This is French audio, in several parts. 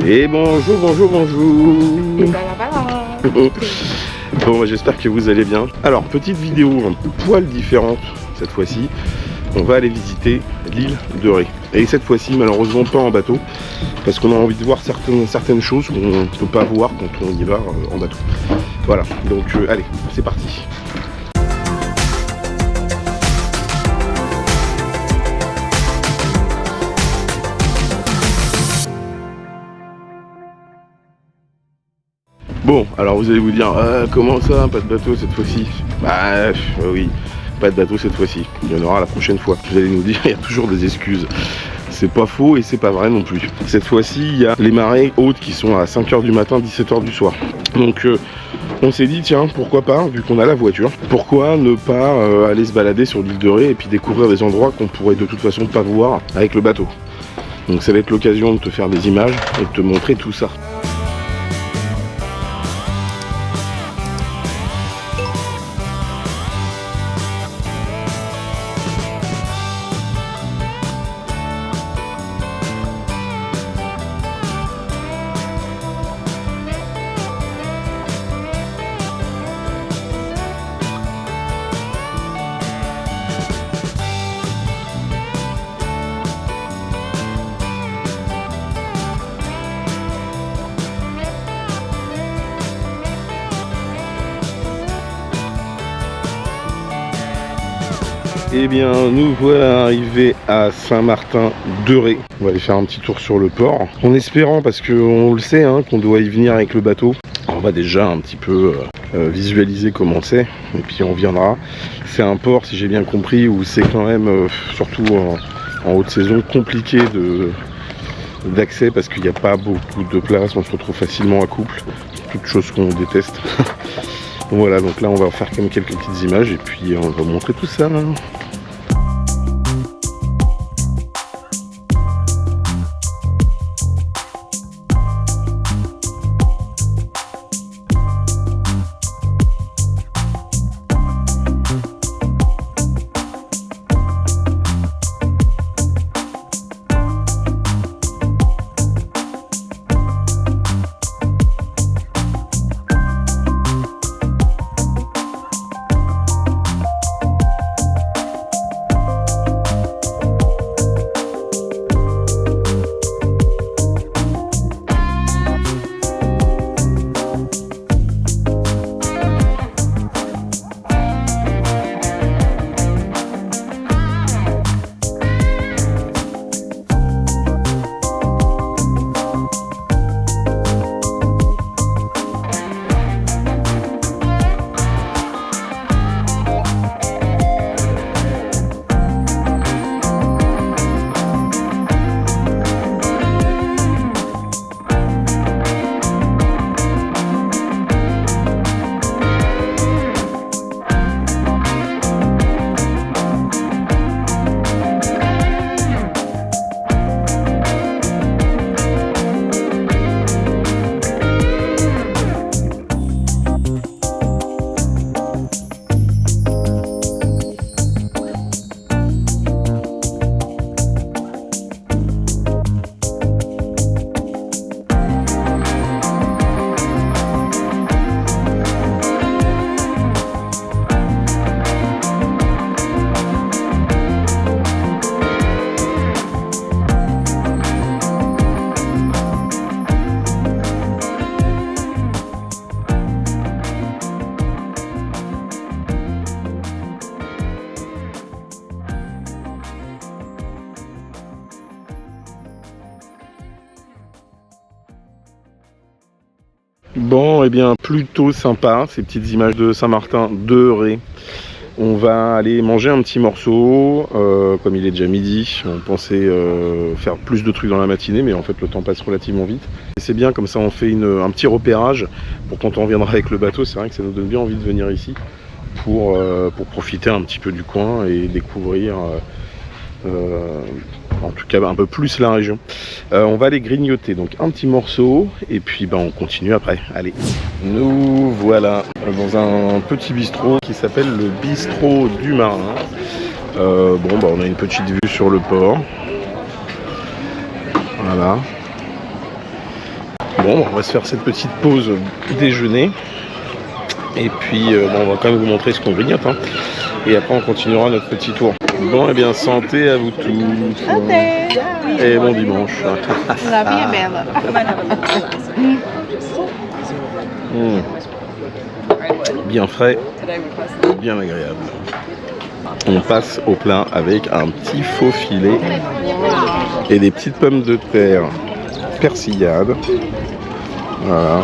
Et bonjour, bonjour, bonjour. Et voilà. Bon, j'espère que vous allez bien. Alors, petite vidéo un poil différente cette fois-ci. On va aller visiter l'île de Ré. Et cette fois-ci, malheureusement, pas en bateau. Parce qu'on a envie de voir certaines choses qu'on ne peut pas voir quand on y va en bateau. Voilà, donc allez, c'est parti. Bon, alors vous allez vous dire, comment ça, pas de bateau cette fois-ci? Bah oui, pas de bateau cette fois-ci, il y en aura la prochaine fois. Vous allez nous dire, il y a toujours des excuses. C'est pas faux et c'est pas vrai non plus. Cette fois-ci, il y a les marées hautes qui sont à 5h du matin, 17h du soir. Donc on s'est dit, tiens, pourquoi pas, vu qu'on a la voiture, pourquoi ne pas aller se balader sur l'île de Ré et puis découvrir des endroits qu'on pourrait de toute façon pas voir avec le bateau. Donc ça va être l'occasion de te faire des images et de te montrer tout ça. Eh bien, nous voilà arrivés à Saint-Martin-de-Ré. On va aller faire un petit tour sur le port. En espérant, parce qu'on le sait, hein, qu'on doit y venir avec le bateau. On va déjà un petit peu visualiser comment c'est, et puis on viendra. C'est un port, si j'ai bien compris, où c'est quand même, surtout en haute saison, compliqué d'accès, parce qu'il n'y a pas beaucoup de place, on se retrouve facilement à couple. Toutes choses qu'on déteste. Voilà, donc là on va faire quand même quelques petites images, et puis on va vous montrer tout ça. Bon, et bien plutôt sympa ces petites images de Saint-Martin-de-Ré. On va aller manger un petit morceau, comme il est déjà midi. On pensait faire plus de trucs dans la matinée, mais en fait le temps passe relativement vite. Et c'est bien, comme ça on fait un petit repérage pour quand on reviendra avec le bateau. C'est vrai que ça nous donne bien envie de venir ici pour profiter un petit peu du coin et découvrir en tout cas un peu plus la région. On va aller grignoter donc un petit morceau et puis on continue après. Allez, nous voilà dans un petit bistrot qui s'appelle le bistrot du Marin. On a une petite vue sur le port. Voilà. Bon, on va se faire cette petite pause déjeuner. Et puis, bon, on va quand même vous montrer ce qu'on grignote. Hein. Et après, on continuera notre petit tour. Bon, et bien, santé à vous tous. Santé. Et bon dimanche. La vie est belle. Bien frais, bien agréable. On passe au plat avec un petit faux filet et des petites pommes de terre persillades. Voilà.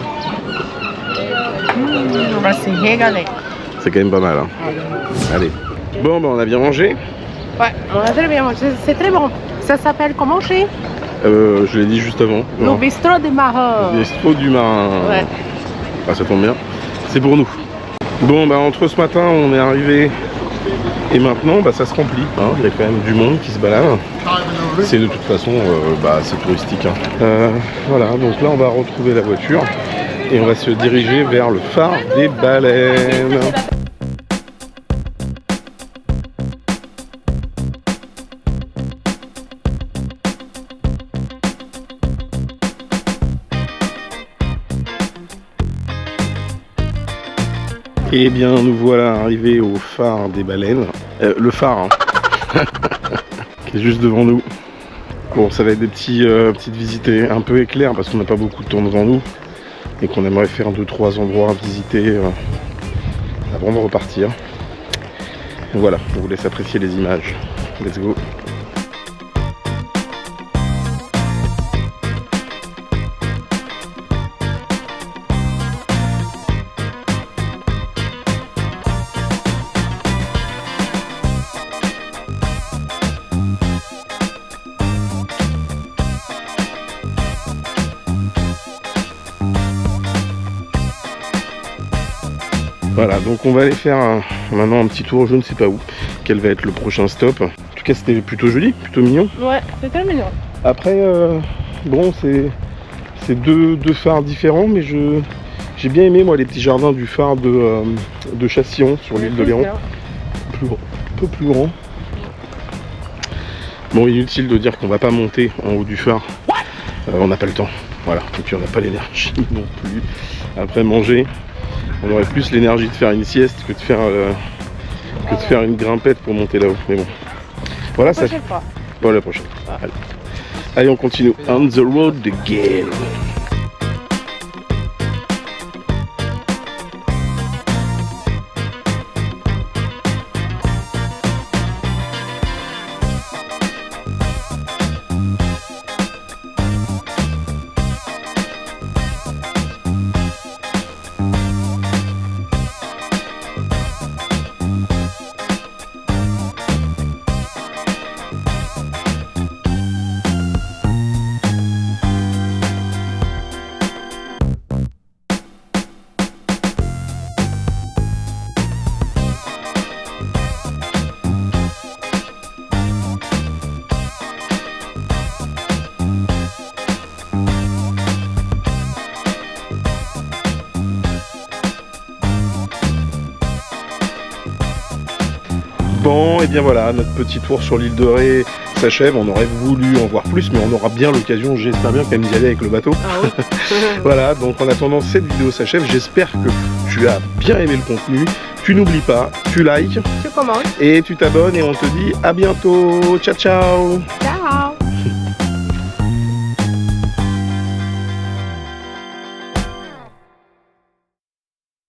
On va se régaler. C'est quand même pas mal. Hein. Allez. Bon, ben on a bien mangé. Ouais, on a très bien mangé. C'est très bon. Ça s'appelle comment chez Je l'ai dit juste avant. Le bistrot du marin. Le bistrot du marin. Ouais. Ah, ça tombe bien. C'est pour nous. Bon, bah entre ce matin, on est arrivé et maintenant, bah, ça se remplit. Hein. Il y a quand même du monde qui se balade. C'est de toute façon, c'est touristique. Hein. Voilà, donc là, on va retrouver la voiture et on va se diriger vers le phare des baleines. Et bien nous voilà arrivés au phare des baleines. Le phare hein, qui est juste devant nous. Bon, ça va être des petites visites un peu éclairs parce qu'on n'a pas beaucoup de temps devant nous et qu'on aimerait faire 2-3 endroits à visiter avant de repartir. Donc voilà, je vous laisse apprécier les images. Let's go. Voilà, donc on va aller faire maintenant un petit tour, je ne sais pas où, quel va être le prochain stop. En tout cas, c'était plutôt joli, plutôt mignon. Ouais, c'est très mignon. Après, bon, c'est deux phares différents, mais j'ai bien aimé, moi, les petits jardins du phare de Chastillon, sur l'île de Léron. Un peu plus grand. Bon, inutile de dire qu'on va pas monter en haut du phare. On n'a pas le temps, voilà. Et puis on n'a pas l'énergie non plus. Après manger, on aurait plus l'énergie de faire une sieste que de faire une grimpette pour monter là-haut. Mais bon, voilà ça. Bon, la prochaine. Allez, on continue. On the road again. Bon, et bien voilà, notre petit tour sur l'île de Ré s'achève. On aurait voulu en voir plus, mais on aura bien l'occasion, j'espère bien, quand même d'y aller avec le bateau. Ah oui. Voilà, donc en attendant, cette vidéo s'achève. J'espère que tu as bien aimé le contenu. Tu n'oublies pas, tu likes, Tu commentes. et tu t'abonnes, et on te dit à bientôt. Ciao, ciao.